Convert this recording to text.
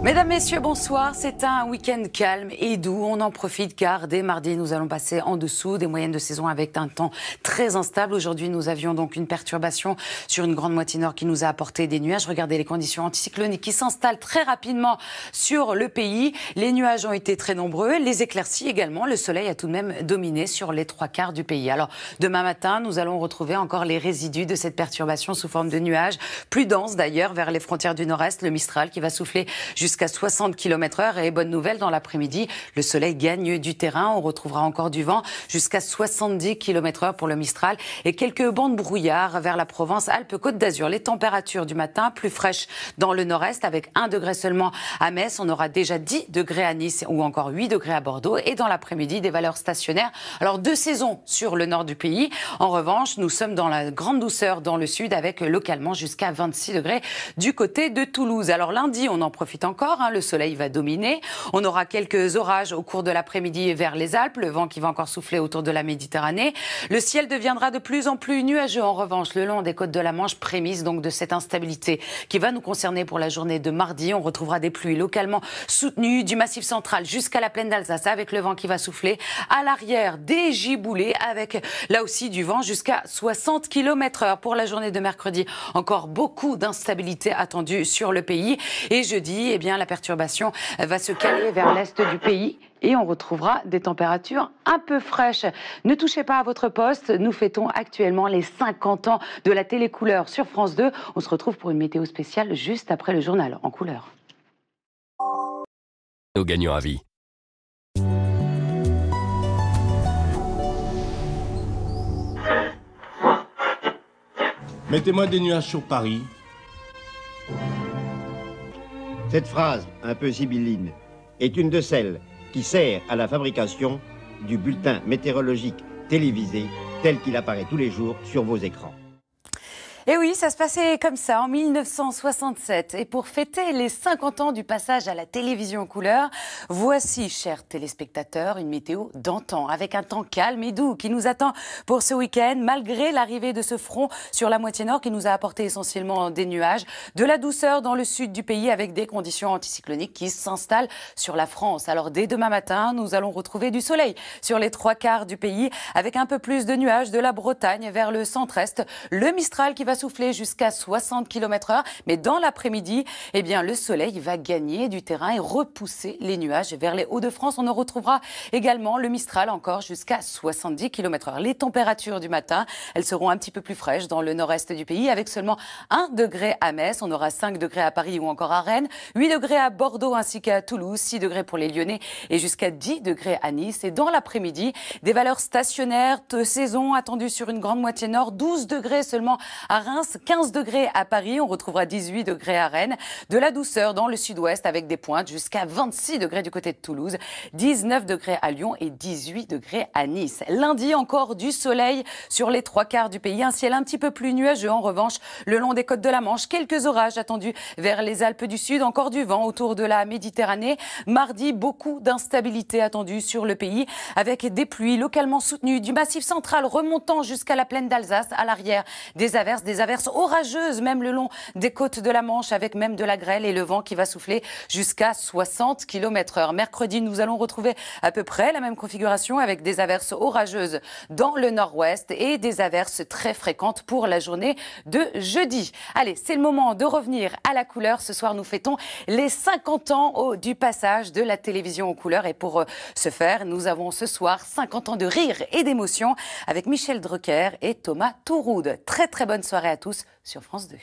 Mesdames, Messieurs, bonsoir. C'est un week-end calme et doux. On en profite car dès mardi, nous allons passer en dessous des moyennes de saison avec un temps très instable. Aujourd'hui, nous avions donc une perturbation sur une grande moitié nord qui nous a apporté des nuages. Regardez les conditions anticycloniques qui s'installent très rapidement sur le pays. Les nuages ont été très nombreux, les éclaircies également. Le soleil a tout de même dominé sur les 3/4 du pays. Alors, demain matin, nous allons retrouver encore les résidus de cette perturbation sous forme de nuages, plus denses d'ailleurs vers les frontières du nord-est. Le Mistral qui va souffler jusqu'à 60 km/h et bonne nouvelle, dans l'après-midi, le soleil gagne du terrain. On retrouvera encore du vent jusqu'à 70 km/h pour le Mistral et quelques bancs de brouillard vers la Provence-Alpes-Côte d'Azur. Les températures du matin plus fraîches dans le nord-est avec 1 degré seulement à Metz. On aura déjà 10 degrés à Nice ou encore 8 degrés à Bordeaux et dans l'après-midi des valeurs stationnaires. Alors deux saisons sur le nord du pays. En revanche, nous sommes dans la grande douceur dans le sud avec localement jusqu'à 26 degrés du côté de Toulouse. Alors lundi, on en profite encore. Le soleil va dominer. On aura quelques orages au cours de l'après-midi vers les Alpes. Le vent qui va encore souffler autour de la Méditerranée. Le ciel deviendra de plus en plus nuageux. En revanche, le long des côtes de la Manche, prémisse donc de cette instabilité qui va nous concerner pour la journée de mardi. On retrouvera des pluies localement soutenues du Massif central jusqu'à la plaine d'Alsace avec le vent qui va souffler à l'arrière des giboulées avec là aussi du vent jusqu'à 60 km/h pour la journée de mercredi. Encore beaucoup d'instabilité attendue sur le pays. Et jeudi, la perturbation va se caler vers l'est du pays et on retrouvera des températures un peu fraîches. Ne touchez pas à votre poste, nous fêtons actuellement les 50 ans de la télécouleur sur France 2. On se retrouve pour une météo spéciale juste après le journal en couleur. Aux gagnants à vie. Mettez-moi des nuages sur Paris. Cette phrase, un peu sibylline, est une de celles qui sert à la fabrication du bulletin météorologique télévisé tel qu'il apparaît tous les jours sur vos écrans. Et oui, ça se passait comme ça en 1967. Et pour fêter les 50 ans du passage à la télévision en couleur, voici, chers téléspectateurs, une météo d'antan, avec un temps calme et doux qui nous attend pour ce week-end, malgré l'arrivée de ce front sur la moitié nord qui nous a apporté essentiellement des nuages, de la douceur dans le sud du pays avec des conditions anticycloniques qui s'installent sur la France. Alors dès demain matin, nous allons retrouver du soleil sur les 3/4 du pays, avec un peu plus de nuages de la Bretagne vers le centre-est, le Mistral qui va souffler jusqu'à 60 km/h, mais dans l'après-midi, le soleil va gagner du terrain et repousser les nuages vers les Hauts-de-France. On en retrouvera également le Mistral encore jusqu'à 70 km/h. Les températures du matin, elles seront un petit peu plus fraîches dans le nord-est du pays avec seulement 1 degré à Metz. On aura 5 degrés à Paris ou encore à Rennes, 8 degrés à Bordeaux ainsi qu'à Toulouse, 6 degrés pour les Lyonnais et jusqu'à 10 degrés à Nice. Et dans l'après-midi, des valeurs stationnaires de saison attendues sur une grande moitié nord, 12 degrés seulement à Reims, 15 degrés à Paris, on retrouvera 18 degrés à Rennes, de la douceur dans le sud-ouest avec des pointes jusqu'à 26 degrés du côté de Toulouse, 19 degrés à Lyon et 18 degrés à Nice. Lundi, encore du soleil sur les 3/4 du pays, un ciel un petit peu plus nuageux en revanche le long des côtes de la Manche, quelques orages attendus vers les Alpes du Sud, encore du vent autour de la Méditerranée. Mardi, beaucoup d'instabilité attendue sur le pays avec des pluies localement soutenues du Massif central remontant jusqu'à la plaine d'Alsace, à l'arrière des averses orageuses, même le long des côtes de la Manche, avec même de la grêle et le vent qui va souffler jusqu'à 60 km/h. Mercredi, nous allons retrouver à peu près la même configuration avec des averses orageuses dans le nord-ouest et des averses très fréquentes pour la journée de jeudi. Allez, c'est le moment de revenir à la couleur. Ce soir, nous fêtons les 50 ans du passage de la télévision en couleur. Et pour ce faire, nous avons ce soir 50 ans de rire et d'émotion avec Michel Drucker et Thomas Touroud. Très très bonne soirée à tous sur France 2.